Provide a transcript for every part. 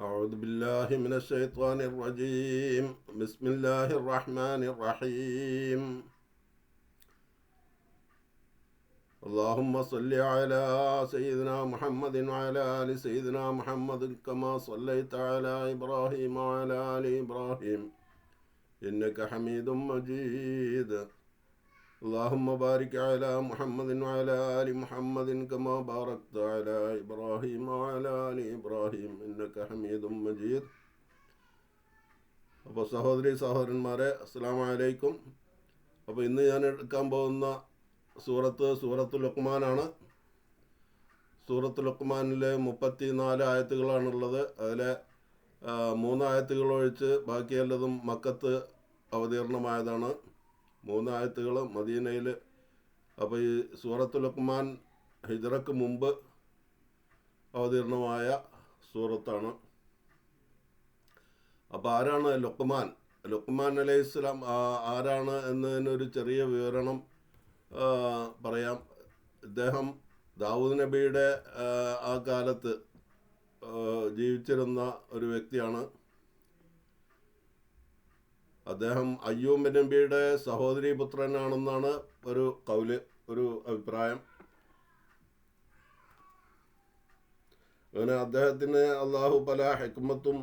أعوذ بالله من الشيطان الرجيم. بسم الله الرحمن الرحيم. اللهم صل على سيدنا محمد وعلى آل سيدنا محمد كما صليت على إبراهيم وعلى آل إبراهيم إنك حميد مجيد. اللهم بارك على محمد وعلى آل محمد كما باركت على إبراهيم وعلى آل إبراهيم إنك حميد مجيد. അപ്പോൾ സഹോദരി സഹോദരന്മാരെ, അസ്സലാമു അലൈക്കും. അപ്പോൾ ഇന്ന് ഞാൻ എടുക്കാൻ പോകുന്ന സൂറത്ത് ലുഖ്മാനാണ്. സൂറത്ത് ലുഖ്മാനിലെ 34 ആയത്തുകളാണുള്ളത്. അതിലെ 3 ആയത്തുകൾ ഒഴിച്ച് ബാക്കിയെല്ലതും മക്കത്ത് അവതീർണമായതാണ്. 3 ആയത്തുകൾ മദീനയിൽ. അപ്പോൾ ഈ സൂറത്ത് ലുഖ്മാൻ ഹിജ്റക്ക് മുമ്പ് അവതീർണമായ സൂറത്താണ്. അപ്പോൾ ആരാണ് ലുഖ്മാൻ അലൈഹിസ്സലാം ആരാണ് എന്നതിനൊരു ചെറിയ വിവരണം പറയാം. ഇദ്ദേഹം ദാവൂദ് നബിയുടെ ആ കാലത്ത് ജീവിച്ചിരുന്ന ഒരു വ്യക്തിയാണ്. അദ്ദേഹം അയ്യൂബ് നബിയുടെ സഹോദരി പുത്രനാണെന്നാണ് ഒരു അഭിപ്രായം. അങ്ങനെ അദ്ദേഹത്തിന് അള്ളാഹു പല ഹിക്മത്തും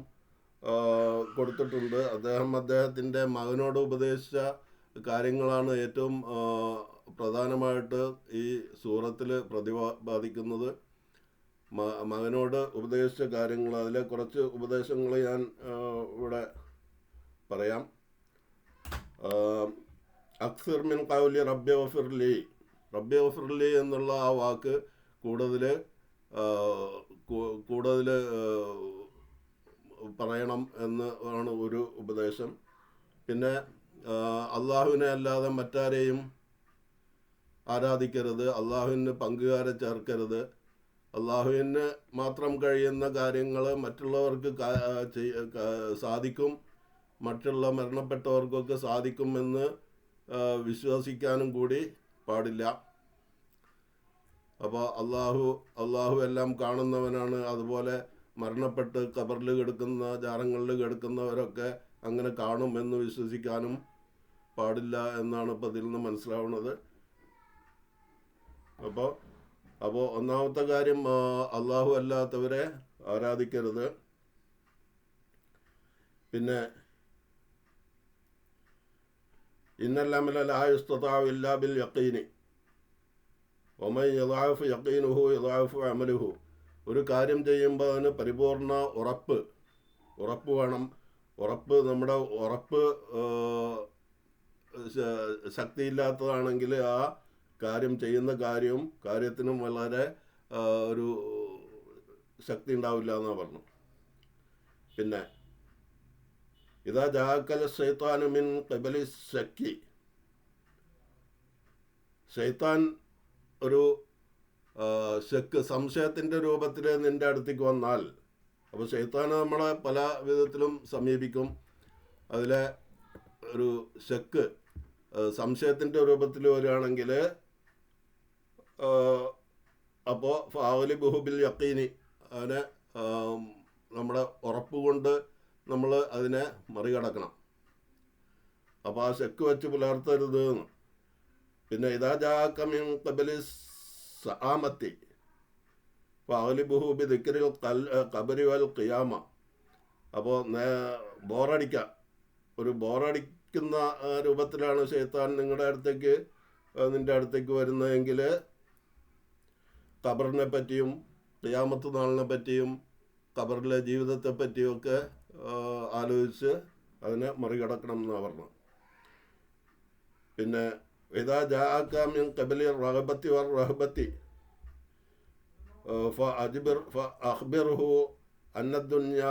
കൊടുത്തിട്ടുണ്ട്. അദ്ദേഹത്തിൻ്റെ മകനോട് ഉപദേശിച്ച കാര്യങ്ങളാണ് ഏറ്റവും പ്രധാനമായിട്ട് ഈ സൂറത്തിൽ പ്രതിപാദിക്കുന്നത്. മകനോട് ഉപദേശിച്ച കാര്യങ്ങൾ, അതിലെ കുറച്ച് ഉപദേശങ്ങൾ ഞാൻ ഇവിടെ പറയാം. അക്സർ മിൻ ഖൗലി റബ്ബി ഗഫിർലി എന്നുള്ള ആ വാക്ക് കൂടുതൽ പറയണം എന്ന് ആണ് ഒരു ഉപദേശം. പിന്നെ അള്ളാഹുവിനെ അല്ലാതെ മറ്റാരെയും ആരാധിക്കരുത്, അള്ളാഹുവിന് പങ്കുകാരെ ചേർക്കരുത്, അള്ളാഹുവിന് മാത്രം കഴിയുന്ന കാര്യങ്ങൾ മറ്റുള്ളവർക്ക് സാധിക്കും, മറ്റുള്ള മരണപ്പെട്ടവർക്കൊക്കെ സാധിക്കുമെന്ന് വിശ്വസിക്കാനും കൂടി പാടില്ല. അപ്പോൾ അള്ളാഹു എല്ലാം കാണുന്നവനാണ്. അതുപോലെ മരണപ്പെട്ട് ഖബറിൽ കിടക്കുന്ന, ജാറങ്ങളിൽ കിടക്കുന്നവരൊക്കെ അങ്ങനെ കാണുമെന്ന് വിശ്വസിക്കാനും പാടില്ല എന്നാണ് ഇപ്പോൾ ഇതിൽ നിന്ന് മനസ്സിലാവുന്നത്. അപ്പോൾ ഒന്നാമത്തെ കാര്യം, അള്ളാഹു അല്ലാത്തവരെ ആരാധിക്കരുത്. പിന്നെ ഇന്നല്ലമല ലാ യുസ്തതാഉ ഇല്ലാ ബിൽ യഖീനി വമൻ യദഅഫു യഖീനുഹു യദഅഫു അമലുഹു. ഒരു കാര്യം ചെയ്യുമ്പോൾ അതിന് പരിപൂർണ ഉറപ്പ് വേണം. നമ്മുടെ ഉറപ്പ് ശക്തിയില്ലാത്തതാണെങ്കിൽ ആ കാര്യം ചെയ്യുന്ന കാര്യത്തിനും വളരെ ഒരു ശക്തി ഉണ്ടാവില്ല എന്നാണ് പറഞ്ഞു. പിന്നെ ഇതാ ജാഅക്കൽ ശൈത്താനു മിൻ ഖിബലി ശക്കി, ശൈത്താൻ ഒരു സംശയത്തിൻ്റെ രൂപത്തിൽ നിൻ്റെ അടുത്തേക്ക് വന്നാൽ, അപ്പോൾ ശൈത്താൻ നമ്മളെ പല വിധത്തിലും സമീപിക്കും. അതിലെ ഒരു സംശയത്തിൻ്റെ രൂപത്തിൽ വരികയാണെങ്കിൽ അപ്പോൾ ഫാവലി ബുഹുബിൽ യഖീനി, അതിനെ നമ്മുടെ ഉറപ്പ് കൊണ്ട് നമ്മൾ അതിനെ മറികടക്കണം. അപ്പോൾ ആ വെച്ച് പുലർത്തരുത് എന്ന്. പിന്നെ ഇതാ ജാഅക മിൻ ഖബലി സആമത്തി ഫഅഗ്ലിബുഹു ബിദിക്രിൽ ഖബരി വൽ ഖിയാമ. അപ്പോൾ ബോറടിക്കുന്ന രൂപത്തിലാണ് ശൈത്താൻ നിന്റെ അടുത്തേക്ക് വരുന്നതെങ്കിൽ ഖബറിനെ പറ്റിയും ഖിയാമത്ത് നാളിനെ പറ്റിയും ഖബറിലെ ജീവിതത്തെ പറ്റിയൊക്കെ ആലോചിച്ച് അതിനെ മറികടക്കണം എന്നാണ് പറഞ്ഞത്. പിന്നെ ഇദാ ജാഅക മിൻ ഖബലി റഗബത്തി വർ റഹബത്തി ഫഅഖ്ബിർഹു അന്ന ദുനിയ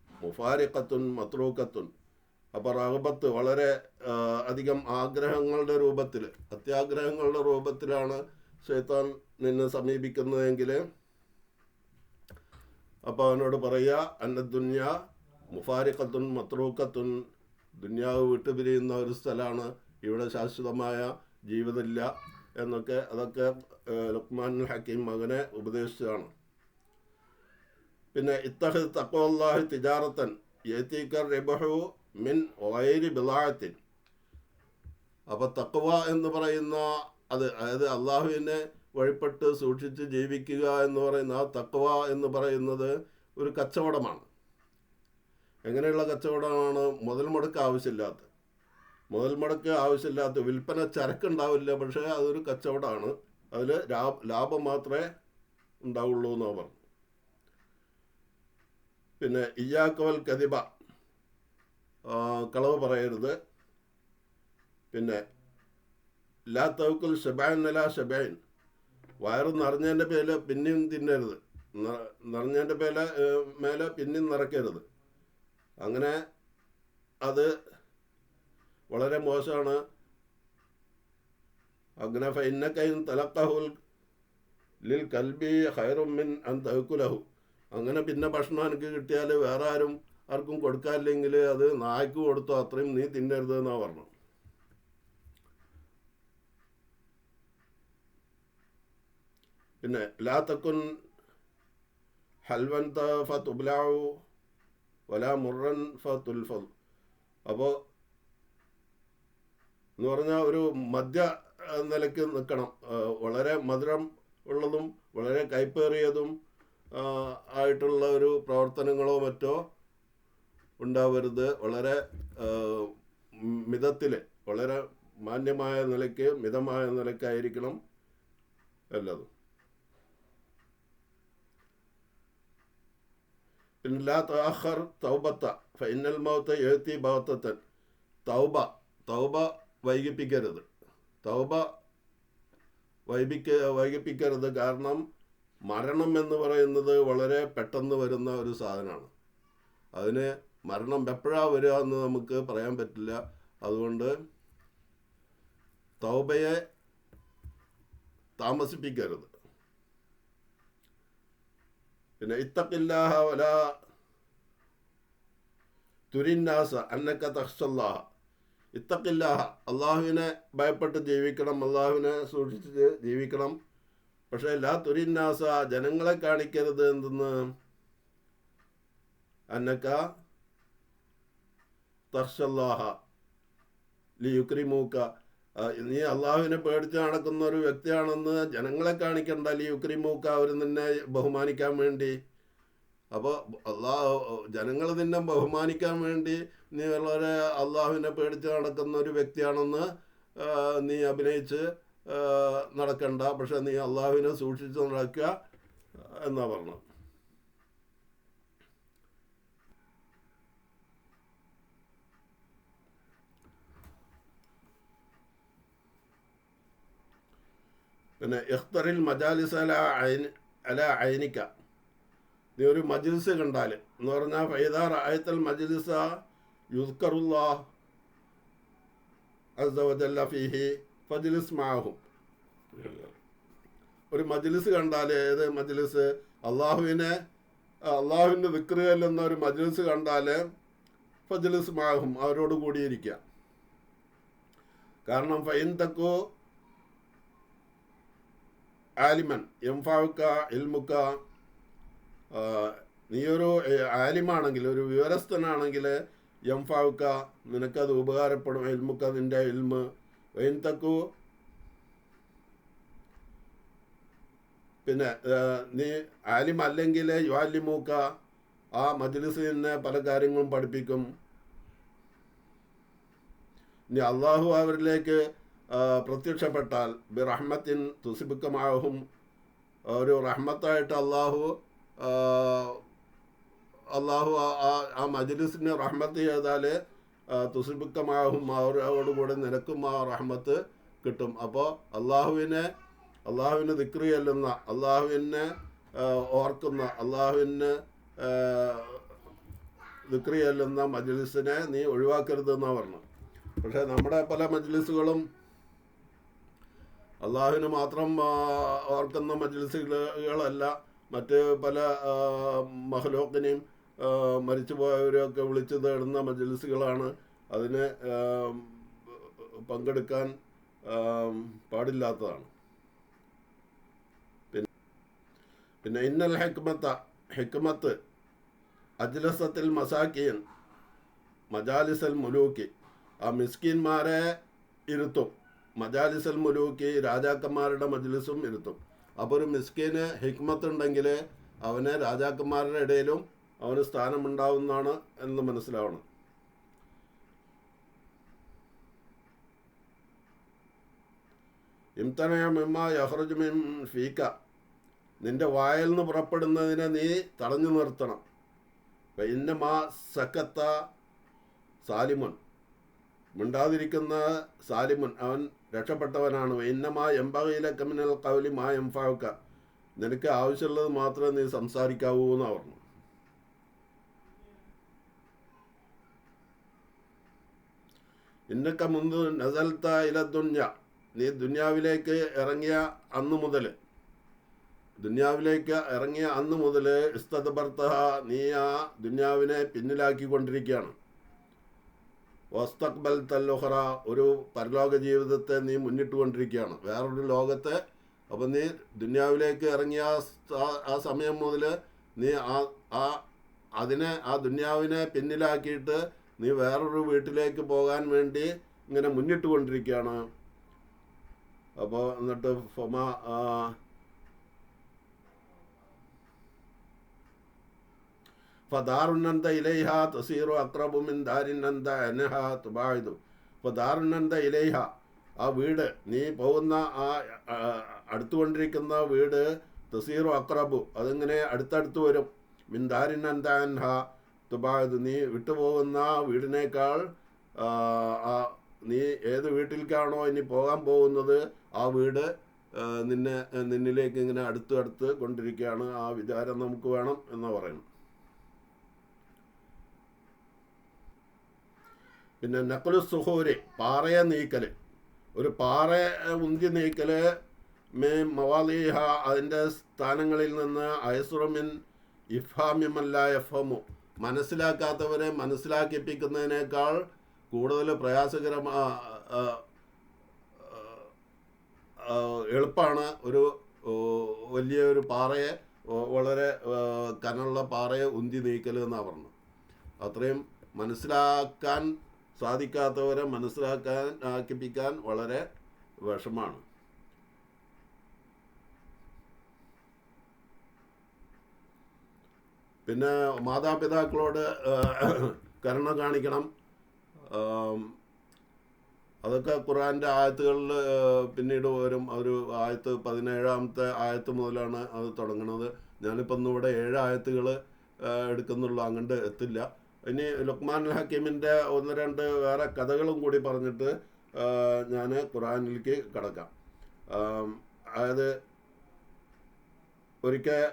മുഫാരിഖത്തുൻ മത്രൂക്കത്തുൻ. അപ്പോൾ റഗബത്ത് വളരെ അധികം അത്യാഗ്രഹങ്ങളുടെ രൂപത്തിലാണ് ശൈത്താൻ നിന്നെ സമീപിക്കുന്നതെങ്കിൽ അപ്പോൾ അവനോട് പറയുക, അന്ന ദുനിയ മുഫാരിഖത്തുൻ മത്രൂക്കത്തുൻ, ദുനിയാവ് വിട്ടുപിരിയുന്ന ഒരു സ്ഥലമാണ്, ഇവിടെ ശാശ്വതമായ ജീവിതമില്ല അതൊക്കെ ലുഖ്മാനുൽ ഹക്കീം മകനെ ഉപദേശിച്ചതാണ്. പിന്നെ ഇത്തഖദ് തഖ്വല്ലാഹി തിജാറത്തൻ യതീക റിബഹു മിൻ ഗൈരി ബിളാഅത്തിൻ. അപ്പോൾ തഖ്വ എന്ന് പറയുന്ന അതായത് അള്ളാഹുവിനെ വഴിപ്പെട്ട് സൂക്ഷിച്ച് ജീവിക്കുക എന്ന് പറയുന്ന ആ തഖ്വ എന്ന് പറയുന്നത് ഒരു കച്ചവടമാണ്. എങ്ങനെയുള്ള കച്ചവടമാണ്? മുതൽ മുടക്ക് ആവശ്യമില്ലാത്ത വിൽപ്പന ചരക്കുണ്ടാവില്ല, പക്ഷേ അതൊരു കച്ചവടമാണ്. അതിൽ ലാഭം മാത്രമേ ഉണ്ടാവുള്ളൂ എന്ന് പറഞ്ഞു. പിന്നെ ഇയ്യാക്കവൽ കദിബ, കളവ് പറയരുത്. പിന്നെ ലാ തൗക്കുൽ ഷബൈൻ അലാ ഷബൈൻ, വയറ് നിറഞ്ഞതിൻ്റെ പേരിൽ പിന്നെയും തിന്നരുത്, നിറഞ്ഞതിൻ്റെ മേലെ പിന്നെയും നിറയ്ക്കരുത്. അങ്ങനെ അത് വളരെ മോശമാണ്. അങ്ങനെ ഫൈന്നക്കൈൻ തലക്കഹുൽ ലിൽ കൽബി ഖൈറും മിൻ അൻ തഅക്കുലഹു, അങ്ങനെ പിന്നെ ഭക്ഷണം എനിക്ക് കിട്ടിയാൽ വേറെ ആർക്കും കൊടുക്കാനില്ലെങ്കിൽ അത് നായ്ക്ക് കൊടുത്തോ, അത്രയും നീ തിന്നരുത് എന്നാണ് പറഞ്ഞു. പിന്നെ ലാ തക്കുൻ ഹൽവൻ ഫതുബ്ലഉ വലാ മുറൻ ഫതുൽഫൽ. അപ്പോൾ എന്ന് പറഞ്ഞാൽ ഒരു മധ്യ നിലയ്ക്ക് നിൽക്കണം. വളരെ മധുരം ഉള്ളതും വളരെ കയ്പേറിയതും ആയിട്ടുള്ള ഒരു പ്രവർത്തനങ്ങളോ മറ്റോ ഉണ്ടാവരുത്. വളരെ മിതത്തിൽ, വളരെ മാന്യമായ നിലയ്ക്ക്, മിതമായ നിലയ്ക്കായിരിക്കണം എല്ലാതും. പിന്നെ ലാ തഅഖർ തൗബത്ത ഫഇന്നൽ മൗത യഅതി ബഗ്തതൻ. തൗബ വൈകിപ്പിക്കരുത്. വൈകിപ്പിക്കരുത്. കാരണം മരണം എന്ന് പറയുന്നത് വളരെ പെട്ടെന്ന് വരുന്ന ഒരു സാധനമാണ്. അതിന് മരണം എപ്പോഴാണ് വരിക എന്ന് നമുക്ക് പറയാൻ പറ്റില്ല. അതുകൊണ്ട് തൗബയെ താമസിപ്പിക്കരുത്. പിന്നെ ഇത്തഖില്ലാഹ വലാ തുരിന്നാസ അന്നക തഖ്ഷല്ലാഹ. ഇത്തഖില്ലാഹ, അള്ളാഹുവിനെ ഭയപ്പെട്ട് ജീവിക്കണം, അള്ളാഹുവിനെ സൂക്ഷിച്ച് ജീവിക്കണം. പക്ഷേ ലാ തുരിന്നാസ, ജനങ്ങളെ കാണിക്കരുത് എന്തെന്ന്, അന്നക തഖ്ഷല്ലാഹ ലിയുക്രിമൂക, നീ അള്ളാഹുവിനെ പേടിച്ച് നടക്കുന്ന ഒരു വ്യക്തിയാണെന്ന് ജനങ്ങളെ കാണിക്കണ്ട. ലിയുക്രിമൂക, അവർ നിന്നെ ബഹുമാനിക്കാൻ വേണ്ടി. അപ്പോൾ ജനങ്ങൾ നിന്നെ ബഹുമാനിക്കാൻ വേണ്ടി നീ വളരെ അള്ളാഹുവിനെ പേടിച്ച് നടക്കുന്ന ഒരു വ്യക്തിയാണെന്ന് നീ അഭിനയിച്ച് നടക്കണ്ട. പക്ഷെ നീ അള്ളാഹുവിനെ സൂക്ഷിച്ച് നടക്കുക എന്നാ പറഞ്ഞത്. പിന്നെ ഇഖ്തറിൽ മജാലിസ് അല ഐനിക്ക, നീ ഒരു മജ്ലിസ് കണ്ടാൽ എന്ന് പറഞ്ഞാൽ ഫൈദാ റഅയ്തൽ മജ്ലിസ യുസ്കറുല്ലാഹ് അസ്സ വജല്ല ഫീഹി ഫജ്ലിസ് മഅഹും. ഒരു മജ്ലിസ് കണ്ടാൽ, ഏത് മജ്ലിസ്? അള്ളാഹുവിൻ്റെ ദിക്റ് ചെല്ലുന്ന ഒരു മജ്ലിസ് കണ്ടാൽ ഫജ്ലിസ് മഅഹും, അവരോട് കൂടിയിരിക്കുക. കാരണം ഫൈൻ തക്കു ആലിമൻ യംഫഉക ഇൽമുക, നീ ഒരു ആലിമാണെങ്കിൽ, ഒരു വിവരസ്ഥനാണെങ്കിൽ, യംഫഉക, നിനക്കത് ഉപകാരപ്പെടും. ഇൽമുക, നിൻ്റെ ഇൽമ്. ഫൈൻ തക്കു, പിന്നെ നീ ആലിം അല്ലെങ്കിൽ യുഅല്ലിമുക, ആ മജ്ലിസ് തന്നെ പല കാര്യങ്ങളും പഠിപ്പിക്കും. ഇനി അള്ളാഹു അവരിലേക്ക് പ്രത്യക്ഷപ്പെട്ടാൽ ബിറഹ്മത്തിൻ തുസിബുക്കമാഹും, ഒരു റഹ്മത്തായിട്ട് അള്ളാഹു ആ മജ്ലിസിന് റഹ്മത്ത് ചെയ്താൽ തുസിബുക്കമാഹും, അവരോടുകൂടെ നിനക്കും ആ റഹ്മത്ത് കിട്ടും. അപ്പോൾ അള്ളാഹുവിന് ദിക്റ് ചെല്ലുന്ന, അള്ളാഹുവിനെ ഓർക്കുന്ന, അള്ളാഹുവിന് ദിക്റ് ചെല്ലുന്ന മജ്ലിസിനെ നീ ഒഴിവാക്കരുതെന്നാണ് പറഞ്ഞു. പക്ഷേ നമ്മുടെ പല മജ്ലിസുകളും അള്ളാഹുവിന് മാത്രം ഓർക്കുന്ന മജ്ലിസുകളല്ല, മറ്റ് പല മഹ്ലൂക്കിനെയും മരിച്ചുപോയവരെയൊക്കെ വിളിച്ചു തേടുന്ന മജ്ലിസുകളാണ്. അതിന് പങ്കെടുക്കാൻ പാടില്ലാത്തതാണ്. പിന്നെ ഇന്നൽ ഹിക്മത്ത്, അജ്ലസത്തിൽ മസാക്കീൻ മജാലിസൽ മുലൂക്കി, ആ മിസ്കിന്മാരെ ഇരുത്തും. മജാലിസൽ മുലൂക്കി, രാജാക്കന്മാരുടെ മജ്ലിസും ഇരുത്തും. അപ്പോൾ ഒരു മിസ്കിന് ഹിക്മത്തുണ്ടെങ്കിൽ അവന് രാജാക്കന്മാരുടെ ഇടയിലും അവന് സ്ഥാനമുണ്ടാവുന്നതാണ് എന്ന് മനസ്സിലാവണം. ഇംതനയ മിമ്മ യഹ്റുജു മിൻ ഫീക, നിന്റെ വായിൽ നിന്ന് പുറപ്പെടുന്നതിനെ നീ തടഞ്ഞു നിർത്തണം. ഇന്നമാ സക്കത്ത സാലിമുൻ, മിണ്ടാതിരിക്കുന്ന സാലിമുൻ, അവൻ രക്ഷപ്പെട്ടവനാണ്. ഇന്നമാ എംബഗീലക മിനൽ ഖൗലി മാ യൻഫഉക, നിനക്ക് ആവശ്യമുള്ളത് മാത്രമേ നീ സംസാരിക്കാവൂ എന്നാണ് പറഞ്ഞു. ഇന്നക്ക മുൻപ് നസൽത ഇല ദുന്യ, നീ ദുന്യാവിലേക്ക് ഇറങ്ങിയ അന്ന് മുതൽ ഇസ്തദ്ബർതഹ, നീ ആ ദുന്യാവിനെ പിന്നിലാക്കിക്കൊണ്ടിരിക്കുകയാണ്. വസ്തഖ്ബൽതൽ ഉഖറ, ഒരു പരലോക ജീവിതത്തെ നീ മുന്നിട്ടുകൊണ്ടിരിക്കുകയാണ്, വേറൊരു ലോകത്തെ. അപ്പം നീ ദുന്യാവിലേക്ക് ഇറങ്ങിയ ആ സമയം മുതൽ നീ ആ ദുന്യാവിനെ പിന്നിലാക്കിയിട്ട് നീ വേറൊരു വീട്ടിലേക്ക് പോകാൻ വേണ്ടി ഇങ്ങനെ മുന്നിട്ടുകൊണ്ടിരിക്കുകയാണ്. അപ്പോൾ എന്നിട്ട് ഫദാറുന്നന്ത ഇലൈഹ തസീറു അക്രബു മിൻ ദാരിന്നന്ത അനഹ തുബായിദു. ഫദാറുന്നന്ത ഇലൈഹ, ആ വീട്, നീ പോകുന്ന ആ അടുത്തുകൊണ്ടിരിക്കുന്ന വീട്, തസീറു അക്രബു, അതിങ്ങനെ അടുത്തടുത്ത് വരും. മിൻ ദാരിന്നന്ത അൻഹ തുബായിദു, നീ വിട്ടുപോകുന്ന വീടിനേക്കാൾ നീ ഏത് വീട്ടിലേക്കാണോ ഇനി പോകാൻ പോകുന്നത് ആ വീട് നിന്നിലേക്ക് ഇങ്ങനെ അടുത്ത് കൊണ്ടിരിക്കുകയാണ്. ആ വിചാരം നമുക്ക് വേണം എന്ന് പറയുന്നു. പിന്നെ നഖ്ലു സുഹൂരി, പാറയെ നീക്കൽ, ഒരു പാറയെ ഉന്തി നീക്കൽ. മവാലിഹ, അതിൻ്റെ സ്ഥാനങ്ങളിൽ നിന്ന്. അയസുറമിൻ ഇഫാമിമല്ല എഫമു, മനസ്സിലാക്കാത്തവരെ മനസ്സിലാക്കിപ്പിക്കുന്നതിനേക്കാൾ കൂടുതൽ എളുപ്പമാണ് ഒരു വലിയൊരു പാറയെ, വളരെ കനമുള്ള പാറയെ ഉന്തി നീക്കൽ എന്നാണ് പറഞ്ഞത്. അത്രയും മനസ്സിലാക്കാൻ സാധിക്കാത്തവരെ ആക്കിപ്പിക്കാൻ വളരെ വിഷമാണ്. പിന്നെ മാതാപിതാക്കളോട് കരുണ കാണിക്കണം. അതൊക്കെ ഖുർആൻ്റെ ആയത്തുകളിൽ പിന്നീട് വരും. ഒരു ആയത്ത് 17-ാമത്തെ ആയത്ത് മുതലാണ് അത് തുടങ്ങുന്നത്. ഞാനിപ്പോൾ ഇന്നിവിടെ 7 ആയത്തുകൾ എടുക്കുന്നുള്ളൂ, അങ്ങോട്ട് എത്തില്ല. ഇനി ലുഖ്മാനുൽ ഹക്കീമിൻ്റെ 1-2 വേറെ കഥകളും കൂടി പറഞ്ഞിട്ട് ഞാൻ ഖുർആനിലേക്ക് കടക്കാം. അതായത് ഒരിക്കൽ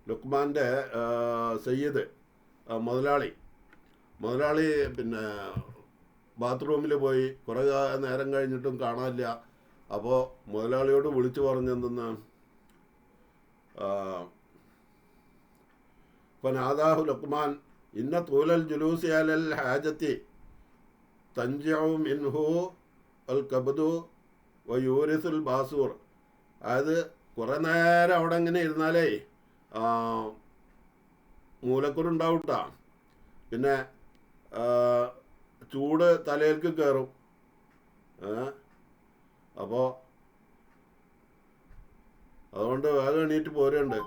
ലുഖ്മാൻ്റെ സയ്യിദ് മുതലാളി പിന്നെ ബാത്റൂമിൽ പോയി കുറേ നേരം കഴിഞ്ഞിട്ടും കാണാനില്ല. അപ്പോൾ മുതലാളിയോട് വിളിച്ചു പറഞ്ഞെന്തെന്ന്, ഫനാദാഹു ലുഖ്മാൻ ഇന്ന തൂലൽ ജുലൂസി അലൽ ഹാജത്തി തൻജിഉ മിൻഹു അൽ കബ്ദു വയൂരിസുൽ ബാസൂർ. അതായത് കുറേ നേരം അവിടെ ഇങ്ങനെ ഇരുന്നാലേ മൂലക്കുരുണ്ടാവൂട്ടാ, പിന്നെ ചൂട് തലയിലേക്ക് കയറും. അപ്പോൾ അതുകൊണ്ട് വേഗം എണീറ്റ് പോരുണ്ട്.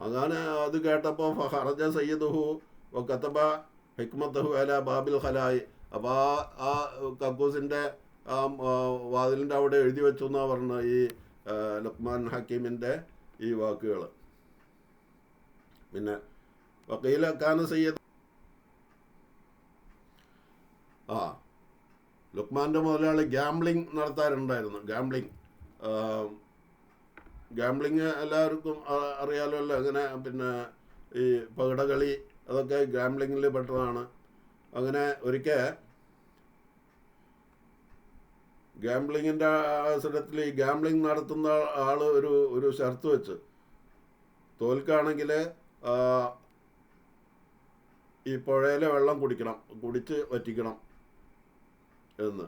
അങ്ങനെ അത് കേട്ടപ്പോൾ ഫഹറജ സയ്യിദുഹു വകതബ ഹിക്മത്തഹു അല ബാബിൽ ഖലായി. അപ്പോൾ ആ കക്കൂസിൻ്റെ ആ വാതിലിൻ്റെ അവിടെ എഴുതി വെച്ചു എന്നാണ് പറഞ്ഞത് ഈ ലുഖ്മാൻ ഹക്കീമിൻ്റെ ഈ വാക്കുകൾ. പിന്നെ വക്കീല ഖാൻ സയ്യിദ് ലുഖ്മാൻ്റെ മുതലാളി ഗാംബ്ലിംഗ് നടത്താറുണ്ടായിരുന്നു. ഗാംബ്ലിങ് എല്ലാവർക്കും അറിയാമല്ലോ. അങ്ങനെ പിന്നെ ഈ പകിടകളി അതൊക്കെ ഗാംബ്ലിങ്ങിൽ പെട്ടതാണ്. അങ്ങനെ ഒരിക്കൽ ഗാംബ്ലിങ്ങിൻ്റെ അവസരത്തിൽ ഈ ഗാംബ്ലിങ് നടത്തുന്ന ആൾ ഒരു ഷർത്ത് വെച്ച്, തോൽക്കാണെങ്കിൽ ഈ പുഴയിലെ വെള്ളം കുടിച്ച് വറ്റിക്കണം എന്ന്.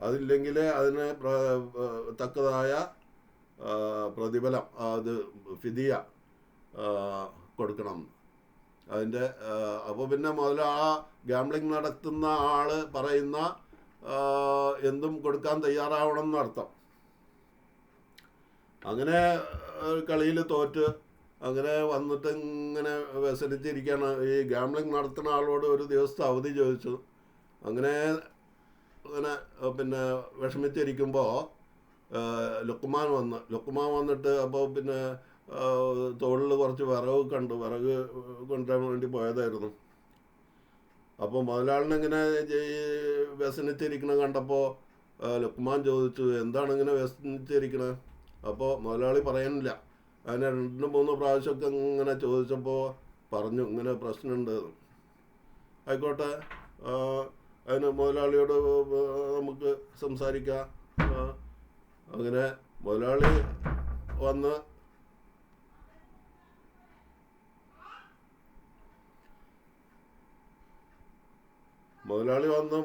അതില്ലെങ്കിൽ അതിന് തക്കതായ പ്രതിഫലം, അത് ഫിദിയ, കൊടുക്കണം. അതിൻ്റെ അപ്പോൾ പിന്നെ ആ ഗാംബ്ലിംഗ് നടത്തുന്ന ആൾ പറയുന്ന എന്തും കൊടുക്കാൻ തയ്യാറാവണം എന്നർത്ഥം. അങ്ങനെ കളിയിൽ തോറ്റ് അങ്ങനെ വന്നിട്ട് ഇങ്ങനെ വ്യസനിച്ചിരിക്കുകയാണ്. ഈ ഗാംബ്ലിംഗ് നടത്തുന്ന ആളോട് ഒരു ദിവസത്തെ അവധി ചോദിച്ചു. അങ്ങനെ പിന്നെ വിഷമിച്ചിരിക്കുമ്പോൾ ലുക്മാൻ വന്നിട്ട് അപ്പോൾ പിന്നെ തോളിൽ കുറച്ച് വിറക് കൊണ്ടുവരാൻ വേണ്ടി പോയതായിരുന്നു. അപ്പോൾ മുതലാളിനിങ്ങനെ വ്യസനിച്ചിരിക്കണ കണ്ടപ്പോൾ ലുക്മാൻ ചോദിച്ചു, എന്താണ് ഇങ്ങനെ വ്യസനിച്ചിരിക്കണത്? അപ്പോൾ മുതലാളി പറയുന്നില്ല. അതിനെ 2-3 പ്രാവശ്യമൊക്കെ ഇങ്ങനെ ചോദിച്ചപ്പോൾ പറഞ്ഞു ഇങ്ങനെ പ്രശ്നമുണ്ട്. ആയിക്കോട്ടെ, അതിന് മുതലാളിയോട് നമുക്ക് സംസാരിക്കാം. അങ്ങനെ മുതലാളി വന്ന്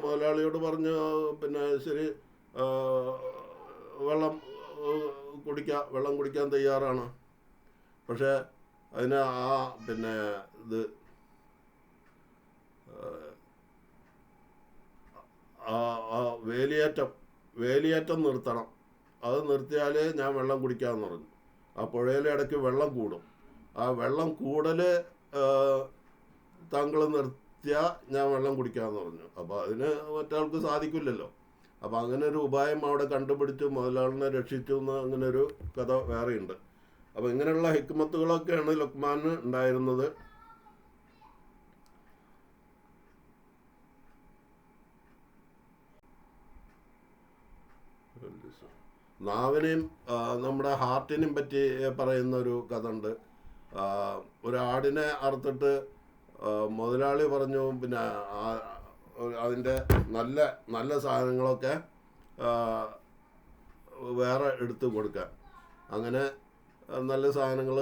മുതലാളിയോട് പറഞ്ഞു, പിന്നെ ശരി, വെള്ളം കുടിക്കാൻ തയ്യാറാണ്. പക്ഷേ അതിന് പിന്നെ ഇത് വേലിയേറ്റം നിർത്തണം. അത് നിർത്തിയാൽ ഞാൻ വെള്ളം കുടിക്കാമെന്ന് പറഞ്ഞു. ആ പുഴയിലെ ഇടയ്ക്ക് വെള്ളം കൂടും. ആ വെള്ളം കൂടൽ താങ്കൾ നിർത്തിയാൽ ഞാൻ വെള്ളം കുടിക്കാമെന്ന് പറഞ്ഞു. അപ്പോൾ അതിന് മറ്റാൾക്ക് സാധിക്കില്ലല്ലോ. അപ്പോൾ അങ്ങനെ ഒരു ഉപായം അവിടെ കണ്ടുപിടിച്ചു, മുതലാളിനെ രക്ഷിച്ചു എന്ന് അങ്ങനെ ഒരു കഥ വേറെയുണ്ട്. അപ്പോൾ ഇങ്ങനെയുള്ള ഹിക്മത്തുകളൊക്കെയാണ് ലുക്മാന് ഉണ്ടായിരുന്നത്. നാവിനെയും നമ്മുടെ ഹാർട്ടിനെയും പറ്റി പറയുന്ന ഒരു കഥ ഉണ്ട്. ഒരാടിനെ അറുത്തിട്ട് മുതലാളി പറഞ്ഞു പിന്നെ അതിൻ്റെ നല്ല സാധനങ്ങളൊക്കെ വേറെ എടുത്ത് കൊടുക്കാൻ. അങ്ങനെ നല്ല സാധനങ്ങൾ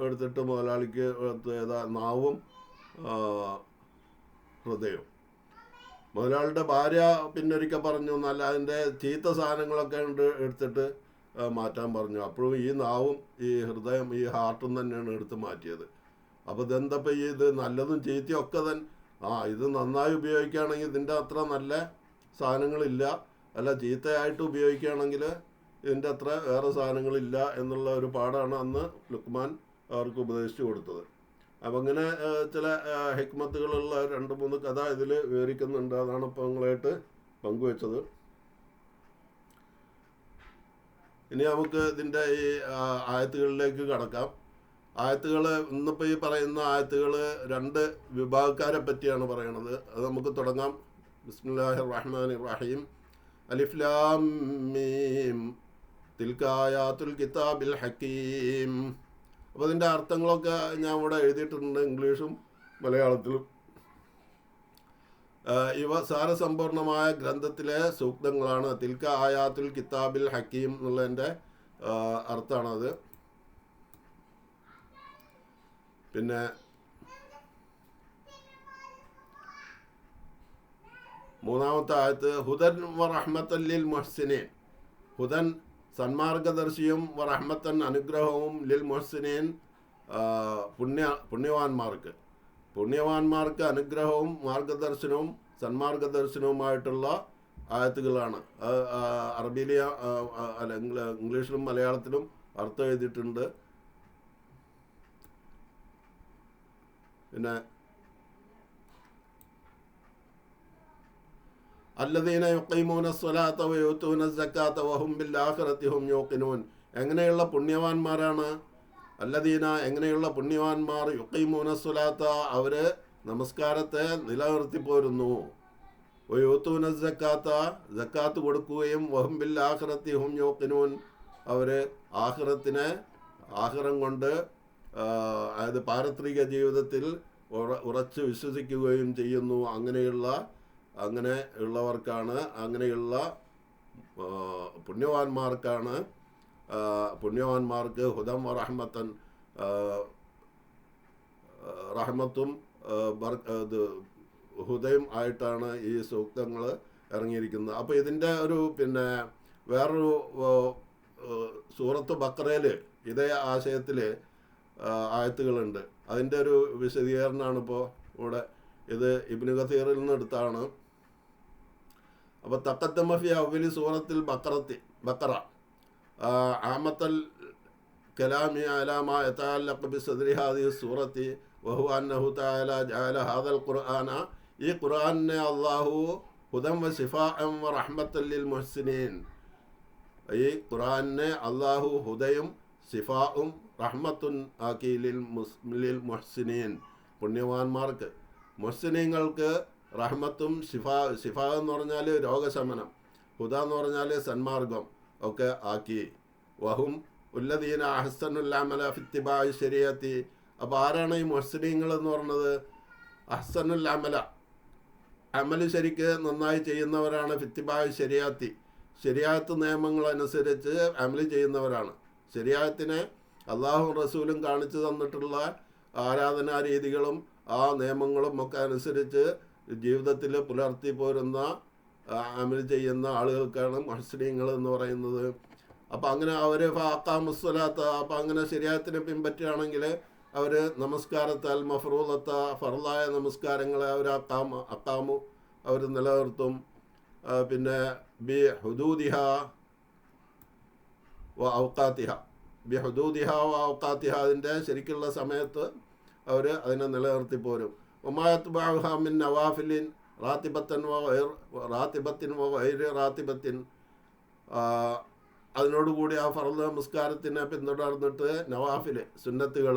എടുത്തിട്ട് മുതലാളിക്ക് നാവും ഹൃദയവും. മുതലാളിയുടെ ഭാര്യ പിന്നൊരിക്കൽ പറഞ്ഞു അതിൻ്റെ ചീത്ത സാധനങ്ങളൊക്കെ എടുത്തിട്ട് മാറ്റാൻ പറഞ്ഞു. അപ്പോഴും ഈ നാവും ഈ ഹൃദയം ഈ ഹാർട്ടും തന്നെയാണ് എടുത്ത് മാറ്റിയത്. അപ്പോൾ ഇതെന്തപ്പോൾ ഇത് നല്ലതും ചീത്തയും ഒക്കെ തന്നെ ഇത് നന്നായി ഉപയോഗിക്കുകയാണെങ്കിൽ ഇതിൻ്റെ അത്ര നല്ല സാധനങ്ങളില്ല, അല്ല ചീത്തയായിട്ട് ഉപയോഗിക്കുകയാണെങ്കിൽ ഇതിൻ്റെ അത്ര വേറെ സാധനങ്ങളില്ല എന്നുള്ള ഒരു പാഠമാണ് അന്ന് ലുക്മാൻ അവർക്ക് ഉപദേശിച്ചു കൊടുത്തത്. അപ്പം അങ്ങനെ ചില ഹിക്മത്തുകളുള്ള 2-3 കഥ ഇതിൽ വിവരിക്കുന്നുണ്ട്. അതാണ് ഇപ്പോൾ നിങ്ങളായിട്ട് പങ്കുവെച്ചത്. ഇനി നമുക്ക് ഇതിൻ്റെ ഈ ആയത്തുകളിലേക്ക് കടക്കാം. ആയത്തുകൾ ഇന്നിപ്പോൾ ഈ പറയുന്ന ആയത്തുകൾ 2 വിഭാഗക്കാരെ പറ്റിയാണ് പറയണത്. അത് നമുക്ക് തുടങ്ങാം. ബിസ്മില്ലാഹിർ റഹ്മാനിർ റഹീം. അലിഫ് ലാം മീം തിൽക ആയാത്തുൽ കിതാബിൽ ഹക്കീം. അപ്പോൾ ഇതിൻ്റെ അർത്ഥങ്ങളൊക്കെ ഞാൻ ഇവിടെ എഴുതിയിട്ടുണ്ട്, ഇംഗ്ലീഷും മലയാളത്തിലും. ഇവ സാരസമ്പൂർണമായ ഗ്രന്ഥത്തിലെ സൂക്തങ്ങളാണ്. തിൽക ആയാത്തുൽ കിതാബിൽ ഹക്കീം എന്നുള്ളതിൻ്റെ അർത്ഥമാണത്. പിന്നെ മൂന്നാമത്തെ ആയത്ത് ഹുദൻ വറഹ്മത്തൻ ലിൽ മുഹ്സിനീൻ. ഹുദൻ സന്മാർഗദർശിയും വറഹ്മത്തൻ അനുഗ്രഹവും ലിൽ മുഹ്സിനീൻ പുണ്യവാന്മാർക്ക് അനുഗ്രഹവും മാർഗദർശനവും സന്മാർഗദർശനവുമായിട്ടുള്ള ആയത്തുകളാണ്. അറബിയിലെ അല്ല ഇംഗ്ലീഷിലും മലയാളത്തിലും അർത്ഥം എഴുതിയിട്ടുണ്ട്. പിന്നെ അല്ലദീന യുഖീമൂന സ്വലാത്ത വയൂതൂന സക്കാത്ത വഹും ബിൽ ആഖിറതി ഹും യൂഖിനൂൻ. എങ്ങനെയുള്ള പുണ്യവാന്മാരാണ്? അല്ലദീന എങ്ങനെയുള്ള പുണ്യവാന്മാർ യുഖീമൂന സ്വലാത്ത അവർ നമസ്കാരത്തെ നിലനിർത്തി പോരുന്നു. വയൂതൂന സക്കാത്ത സക്കാത്ത് കൊടുക്കുകയും വഹും ബിൽ ആഖിറതി ഹും യൂഖിനൂൻ അവർ ആഖിറം കൊണ്ട് അതായത് പാരത്രിക ജീവിതത്തിൽ ഉറച്ച് വിശ്വസിക്കുകയും ചെയ്യുന്നു. അങ്ങനെയുള്ളവർക്കാണ്, അങ്ങനെയുള്ള പുണ്യവാന്മാർക്ക് ഹുദം റഹ്മത്തൻ റഹ്മത്തും ഹുദയും ആയിട്ടാണ് ഈ സൂക്തങ്ങൾ ഇറങ്ങിയിരിക്കുന്നത്. അപ്പോൾ ഇതിൻ്റെ ഒരു പിന്നെ വേറൊരു സൂറത്ത് ബഖറയിൽ ഇതേ ആശയത്തിൽ ആയത്തുകളുണ്ട്. അതിൻ്റെ ഒരു വിശദീകരണമാണ് ഇപ്പോൾ ഇവിടെ. ഇത് ഇബ്നു കസീറിൽ നിന്ന് എടുത്താണ്. അപ്പോൾ തഖദ്ദമ ഫി അവ്വലി സൂറത്തിൽ ബഖറ ആമത്തൽ കലാമി അലാ മാ യതഅല്ലഖു ബിസദ്രി ഹാദിഹി സൂറത്തി വഹുവ അന്നഹു തആല ജഅല ഹാദൽ ഖുർആന, ഈ ഖുർആനെ അല്ലാഹു ഹുദൻ വ ശിഫാഅൻ വ റഹ്മത്തൻ ലിൽ മുഹ്സിനീൻ, ഈ ഖുർആനെ അല്ലാഹു ഹുദയും ശിഫാഉം റഹ്മത്തുൻ ആക്കി ലിൽ മുഹ്സിനീൻ, പുണ്യവാന്മാർക്ക്. മുഹ്സിനീങ്ങൾക്ക് റഹ്മത്തും ശിഫാ എന്ന് പറഞ്ഞാൽ രോഗശമനം, ഹുദ എന്ന് പറഞ്ഞാൽ സന്മാർഗം ഒക്കെ ആക്കി. വഹും ഉല്ലദീന അഹ്സനുൽ അമല ഫിത്തിബാഇ ശരീഅത്തി. അപ്പോൾ ആരാണ് ഈ മുഹ്സിനീങ്ങൾ എന്ന് പറഞ്ഞത്? അഹ്സനുൽ അമല് ശരിക്ക് നന്നായി ചെയ്യുന്നവരാണ്. ഫിത്തിബാഇ ശരീഅത്തി, ശരിയാത്ത് നിയമങ്ങളനുസരിച്ച് അമല് ചെയ്യുന്നവരാണ്. ശരിയാത്തിനെ അള്ളാഹും റസൂലും കാണിച്ചു തന്നിട്ടുള്ള ആരാധനാ രീതികളും ആ നിയമങ്ങളും ഒക്കെ അനുസരിച്ച് ജീവിതത്തിൽ പുലർത്തി പോരുന്ന അമൽ ചെയ്യുന്ന ആളുകൾക്കാണ് മുഹ്സിനീങ്ങൾ എന്ന് പറയുന്നത്. അപ്പം അങ്ങനെ അവർ ഫാഖാമുസ്സലാത്ത, അപ്പം അങ്ങനെ ശരിയാത്തിനെ പിൻപറ്റുകയാണെങ്കിൽ അവർ നമസ്കാരത്താൽ മഫ്റൂദത്ത ഫർളായ നമസ്കാരങ്ങളെ അവർ അക്കാമു അവർ നിലനിർത്തും. പിന്നെ ബി ഹുദൂദിഹ വ ഔഖാത്തിഹ, ബി ഹുദൂദിഹ വ ഔഖാത്തിഹ, അതിൻ്റെ ശരിക്കുള്ള സമയത്ത് അവർ അതിനെ നിലനിർത്തി പോരും. ഒമായത്ബഅഹ മിൻ നവാഫിലിൻ റാത്തിബത്തിൻ വ ഗൈരി റാത്തിബത്തിൻ, അതിനോടുകൂടി ആ ഫർള് നമസ്കാരത്തിനെ പിന്തുടർന്നിട്ട് നവാഫിൽ സുന്നത്തുകൾ,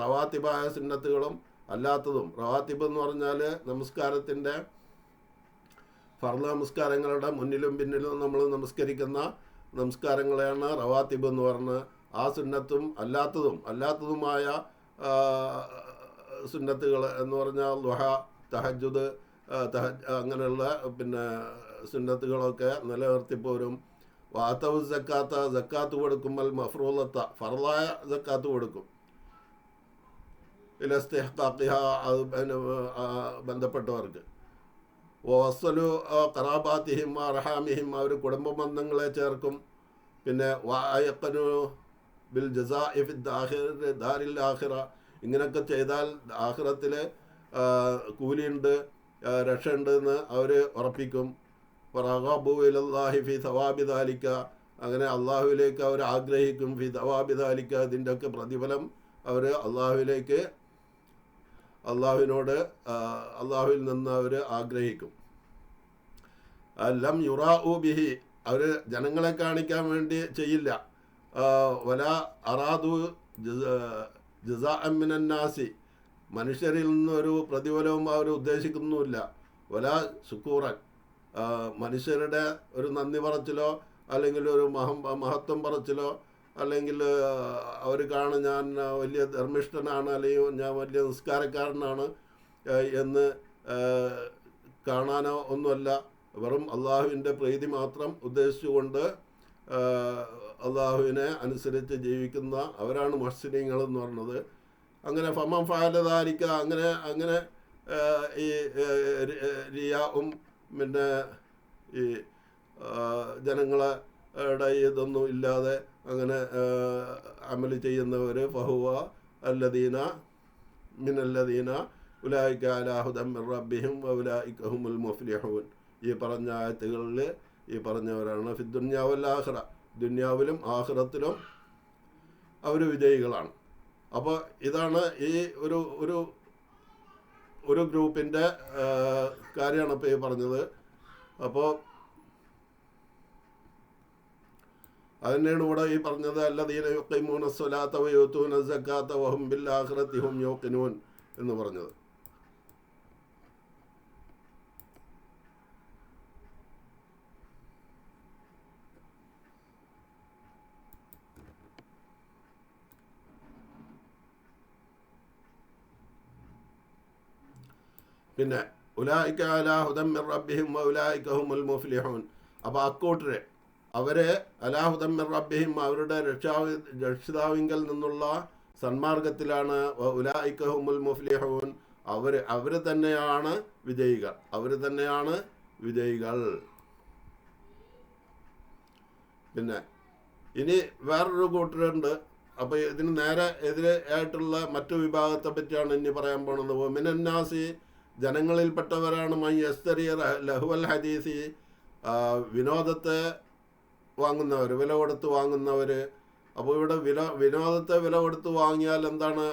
റവാത്തിബായ സുന്നത്തുകളും അല്ലാത്തതും. റവാത്തിബ് എന്ന് പറഞ്ഞാൽ നമസ്കാരത്തിൻ്റെ ഫർള് നമസ്കാരങ്ങളുടെ മുന്നിലും പിന്നിലും നമ്മൾ നമസ്കരിക്കുന്ന നമസ്കാരങ്ങളെയാണ് റവാത്തിബ് എന്ന് പറഞ്ഞ്. ആ സുന്നത്തും അല്ലാത്തതുമായ സുന്നത്തുകൾ എന്ന് പറഞ്ഞാൽ ദുഹ, തഹജ്ജുദ്, അങ്ങനെയുള്ള പിന്നെ സുന്നത്തുകളൊക്കെ നിലനിർത്തിപ്പോരും. വാത്തവു സക്കാത്ത് കൊടുക്കുമ്പോൾ മഫ്റൂദത്ത ഫർളായ സക്കാത്ത് കൊടുക്കും. ഇലസ്തിഹ്ഖാഖിഹ, അത് ബന്ധപ്പെട്ടവർക്ക്. വസ്സലു ഖറാബാത്തിഹിം അർഹാമിഹിം, അവർ കുടുംബ ബന്ധങ്ങളെ ചേർക്കും. പിന്നെ വഅയഖനു ബിൽ ജസാഇ ഫി ദാരിൽ ആഖിറ, ഇങ്ങനെയൊക്കെ ചെയ്താൽ ആഖിറത്തിൽ കൂലിയുണ്ട്, രക്ഷയുണ്ട് എന്ന് അവർ ഉറപ്പിക്കും. റഗബു ഇലല്ലാഹി ഫി സവാബി ദാലിക, അങ്ങനെ അള്ളാഹുവിലേക്ക് അവർ ആഗ്രഹിക്കും. ഫി സവാബി ദാലിക, ഇതിൻ്റെയൊക്കെ പ്രതിഫലം അവർ അള്ളാഹുവിൽ നിന്ന് അവർ ആഗ്രഹിക്കും. ലം യുറാഉ ബിഹി, അവർ ജനങ്ങളെ കാണിക്കാൻ വേണ്ടി ചെയ്യില്ല. വല അറാദു ജസാഅൻ മിനന്നാസി, മനുഷ്യരിൽ നിന്നൊരു പ്രതിഫലവും അവർ ഉദ്ദേശിക്കുന്നുമില്ല. വല ശുക്കൂറൻ, മനുഷ്യരുടെ ഒരു നന്ദി പറച്ചിലോ അല്ലെങ്കിൽ ഒരു മഹത്വം പറച്ചിലോ അല്ലെങ്കിൽ അവർ കാണും ഞാൻ വലിയ ധർമ്മിഷ്ഠനാണ് അല്ലെങ്കിൽ ഞാൻ വലിയ നിസ്കാരക്കാരനാണ് എന്ന് കാണാനോ ഒന്നുമല്ല. വെറും അള്ളാഹുവിൻ്റെ പ്രീതി മാത്രം ഉദ്ദേശിച്ചുകൊണ്ട് അള്ളാഹുവിനെ അനുസരിച്ച് ജീവിക്കുന്ന അവരാണ് മുഹ്സിനീങ്ങൾ എന്ന് പറഞ്ഞത്. അങ്ങനെ ഫമൻ ഫഅലദാലിക, അങ്ങനെ ഈ റിയാഉം പിന്നെ ഈ ജനങ്ങളുടെ ഇതൊന്നും ഇല്ലാതെ അങ്ങനെ അമല് ചെയ്യുന്നവർ ഫഹുവ അല്ലദീന മിനല്ലദീന ഉലൈക അലാ ഹുദൻ മിർ റബ്ബിഹിം വഉലൈക ഹുമുൽ മുഫ്ലിഹൂൻ. ഈ പറഞ്ഞ ആയത്തുകളിൽ ഈ പറഞ്ഞവരാണ് ഫി ദുനിയ വൽ ആഖിറ, ദുനിയാവിലും ആഖിറത്തിലും അവർ വിജയികളാണ്. അപ്പോൾ ഇതാണ് ഈ ഒരു ഗ്രൂപ്പിൻ്റെ കാര്യമാണ് ഇപ്പോൾ ഈ പറഞ്ഞത്. അപ്പോൾ അതിനാണ് ഇവിടെ ഈ പറഞ്ഞത് അല്ലദീന യുഖീമൂന സ്വലാത്ത വയൂതൂന സക്കാത്ത വഹും ബിൽ ആഖിറതി ഹും യൂഖിനൂൻ എന്ന് പറഞ്ഞത്. പിന്നെ ഉലൈക അലാ ഹുദൻ മിർ റബ്ബിഹിം വഉലൈക ഹുമുൽ മുഫ്ലിഹൂൻ. അപ്പോൾ അക്കൂട്ടരെ അവരെ അലാ ഹുദൻ മിർ റബ്ബിഹിം, അവരുടെ രക്ഷിതാവിങ്കൽ നിന്നുള്ള സന്മാർഗത്തിലാണ്. ഉലൈക ഹുമുൽ മുഫ്ലിഹൂൻ, അവർ തന്നെയാണ് വിജയികൾ. പിന്നെ ഇനി വേറൊരു കൂട്ടരുണ്ട്, അപ്പോൾ ഇതിന് നേരെ എതിരായിട്ടുള്ള മറ്റു വിഭാഗത്തെ പറ്റിയാണ് ഇനി പറയാൻ പോണത്. മിനന്നാസി ജനങ്ങളിൽപ്പെട്ടവരാണ് മൈ യസ്തരി ലഹുവൽ ഹദീസി വിനോദത്തെ വാങ്ങുന്നവർ, വില കൊടുത്ത് വാങ്ങുന്നവർ. അപ്പോൾ ഇവിടെ വിനോദത്തെ വില കൊടുത്ത് വാങ്ങിയാൽ എന്താണ്,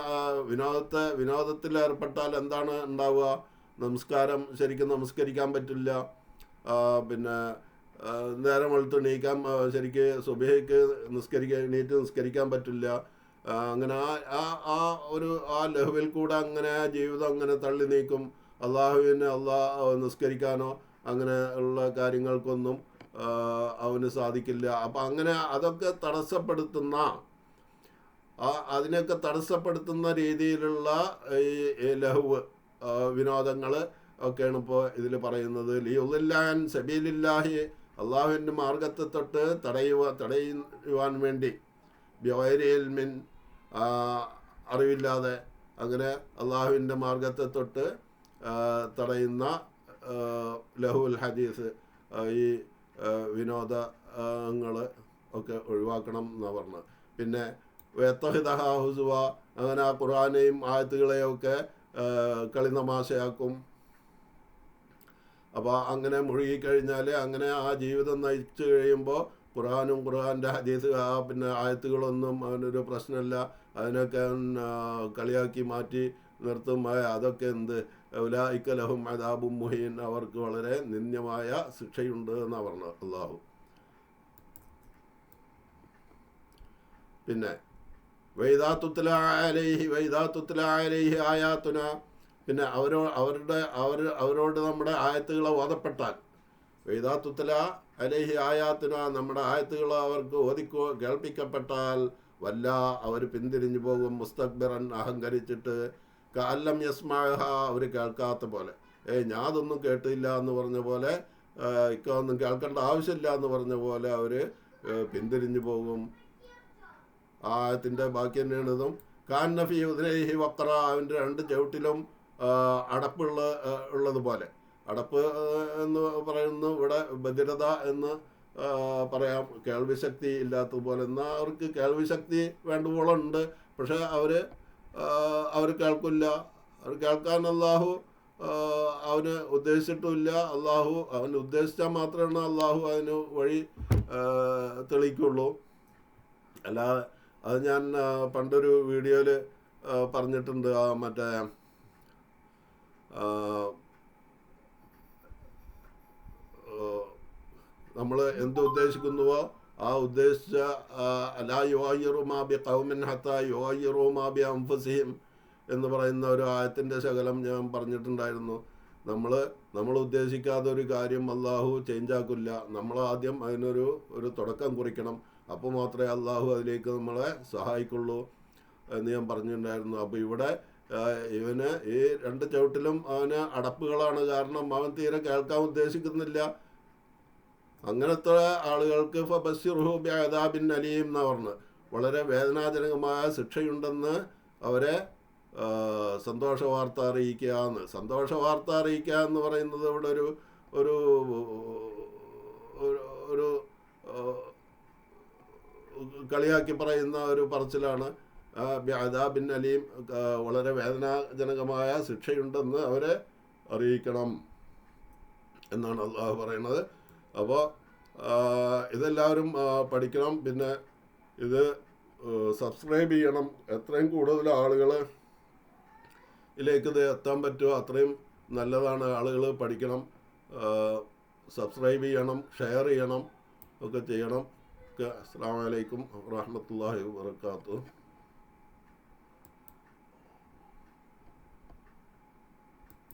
വിനോദത്തിൽ ഏർപ്പെട്ടാൽ എന്താണ് ഉണ്ടാവുക? നമസ്കാരം ശരിക്കും നമസ്കരിക്കാൻ പറ്റില്ല. പിന്നെ നേരം വെളുത്ത് എണീക്കാൻ ശരിക്ക് സുബഹിക്ക് എണീറ്റ് നിസ്കരിക്കാൻ പറ്റില്ല. അങ്ങനെ ആ ലഹുവിൽ കൂടെ അങ്ങനെ ജീവിതം അങ്ങനെ തള്ളി നീക്കും. അള്ളാഹുവിനെ നിസ്കരിക്കാനോ അങ്ങനെ ഉള്ള കാര്യങ്ങൾക്കൊന്നും അവന് സാധിക്കില്ല. അപ്പം അങ്ങനെ അതൊക്കെ അതിനൊക്കെ തടസ്സപ്പെടുത്തുന്ന രീതിയിലുള്ള ഈ ലഹുവ് വിനോദങ്ങൾ ഒക്കെയാണ് ഇപ്പോൾ ഇതിൽ പറയുന്നത്. ലിയുദില്ലാൻ സബീലില്ലാഹി, അള്ളാഹുവിൻ്റെ മാർഗത്തെ തൊട്ട് തടയുവാൻ വേണ്ടി, ബിഗൈരിൽമിൻ അറിവില്ലാതെ അങ്ങനെ അള്ളാഹുവിൻ്റെ മാർഗത്തെ തൊട്ട് തടയുന്ന ലഹുൽ ഹദീസ്, ഈ വിനോദങ്ങൾ ഒക്കെ ഒഴിവാക്കണം എന്നാണ് പറഞ്ഞത്. പിന്നെ വേത്തഹിദഹുസുവ, അങ്ങനെ ആ ഖുർആനെയും ആയത്തുകളെയൊക്കെ കളിതമാശയാക്കും. അപ്പോൾ അങ്ങനെ മുഴുകിക്കഴിഞ്ഞാൽ, അങ്ങനെ ആ ജീവിതം നയിച്ചു കഴിയുമ്പോൾ ഖുർആൻ്റെ ഹദീസ് പിന്നെ ആയത്തുകളൊന്നും അവനൊരു പ്രശ്നമില്ല, അതിനൊക്കെ കളിയാക്കി മാറ്റി നിർത്തും. അതൊക്കെ എന്ത് ഉലൈക ലഹും അദാബും മുഹീൻ, അവർക്ക് വളരെ നിന്ദ്യമായ ശിക്ഷയുണ്ട് എന്നാണ് പറഞ്ഞത് അള്ളാഹു. പിന്നെ വൈദാ തുത്ലാ അലൈഹി ആയാത്തുന, പിന്നെ അവരോട് നമ്മുടെ ആയത്തുകളെ ഓതപ്പെട്ടാൽ, വൈദാ തുത്ലാ അലൈഹി ആയാത്തുന, നമ്മുടെ ആയത്തുകൾ അവർക്ക് കേൾപ്പിക്കപ്പെട്ടാൽ അവർ പിന്തിരിഞ്ഞു പോകും. മുസ്തക്ബിറൻ, അഹങ്കരിച്ചിട്ട്, കഅല്ലം യസ്മഅഹ, അവർ കേൾക്കാത്ത പോലെ. ഞാൻ അതൊന്നും കേട്ടില്ല എന്ന് പറഞ്ഞ പോലെ, ഒന്നും കേൾക്കേണ്ട ആവശ്യമില്ല എന്ന് പറഞ്ഞ പോലെ അവർ പിന്തിരിഞ്ഞു പോകും. ആയത്തിൻ്റെ ബാക്കി തന്നെയാണ് ഇതും. കാന്നഫി ഉദ്രൈഹി വക്ര, അവൻ്റെ 2 ചവിട്ടിലും ഉള്ളതുപോലെ. അടപ്പ് എന്ന് പറയുന്നു ഇവിടെ ബധിരത എന്ന് പറയാം, കേൾവിശക്തി ഇല്ലാത്തതുപോലെ. എന്നാൽ അവർക്ക് കേൾവിശക്തി വേണ്ടുവോളുണ്ട്, പക്ഷെ അവർ കേൾക്കില്ല. അവർ കേൾക്കാൻ അള്ളാഹു അവന് ഉദ്ദേശിച്ചിട്ടുമില്ല. അവന് ഉദ്ദേശിച്ചാൽ മാത്രമാണ് അള്ളാഹു അതിന് വഴി തെളിയിക്കുള്ളൂ. അല്ലാതെ അത് ഞാൻ പണ്ടൊരു വീഡിയോയിൽ പറഞ്ഞിട്ടുണ്ട്. മറ്റേ നമ്മൾ എന്തുദ്ദേശിക്കുന്നുവോ ആ ഉദ്ദേശിച്ച ലാ യുഗയ്യിറു മാ ബി ഖൗമിൻ ഹത്താ യുഗയ്യിറു മാ ബി അൻഫുസിഹിം എന്ന് പറയുന്ന ഒരു ആയത്തിൻ്റെ ശകലം ഞാൻ പറഞ്ഞിട്ടുണ്ടായിരുന്നു. നമ്മൾ ഉദ്ദേശിക്കാത്ത ഒരു കാര്യം അള്ളാഹു ചേഞ്ചാക്കില്ല. നമ്മൾ ആദ്യം അതിനൊരു തുടക്കം കുറിക്കണം. അപ്പോൾ മാത്രമേ അള്ളാഹു അതിലേക്ക് നമ്മളെ സഹായിക്കുള്ളൂ എന്ന് ഞാൻ പറഞ്ഞിട്ടുണ്ടായിരുന്നു. അപ്പോൾ ഇവിടെ ഇവന് ഈ 2 ചവിട്ടിലും അവന് അടപ്പുകളാണ്. കാരണം അവൻ തീരെ കേൾക്കാൻ ഉദ്ദേശിക്കുന്നില്ല. അങ്ങനത്തെ ആളുകൾക്ക് ഫബസ്സിർഹു ബിഅദാബിൻ അലീം എന്ന് പറഞ്ഞു, വളരെ വേദനാജനകമായ ശിക്ഷയുണ്ടെന്ന് അവരെ സന്തോഷ വാർത്ത അറിയിക്കുക എന്ന്. സന്തോഷ വാർത്ത അറിയിക്കുക എന്ന് പറയുന്നത് ഇവിടെ ഒരു ഒരു കളിയാക്കി പറയുന്ന ഒരു പറച്ചിലാണ്. ബിഅദാബിൻ അലീം, വളരെ വേദനാജനകമായ ശിക്ഷയുണ്ടെന്ന് അവരെ അറിയിക്കണം എന്നാണ് അള്ളാഹു പറയുന്നത്. അപ്പോൾ ഇതെല്ലാവരും പഠിക്കണം. പിന്നെ ഇത് സബ്സ്ക്രൈബ് ചെയ്യണം. എത്രയും കൂടുതൽ ആളുകളിലേക്ക് ഇത് എത്താൻ പറ്റുമോ അത്രയും നല്ലതാണ്. ആളുകൾ പഠിക്കണം, സബ്സ്ക്രൈബ് ചെയ്യണം, ഷെയർ ചെയ്യണം, ഒക്കെ ചെയ്യണം. അസ്സലാമു അലൈക്കും വറഹ്മത്തുള്ളാഹി വബറകാതുഹു.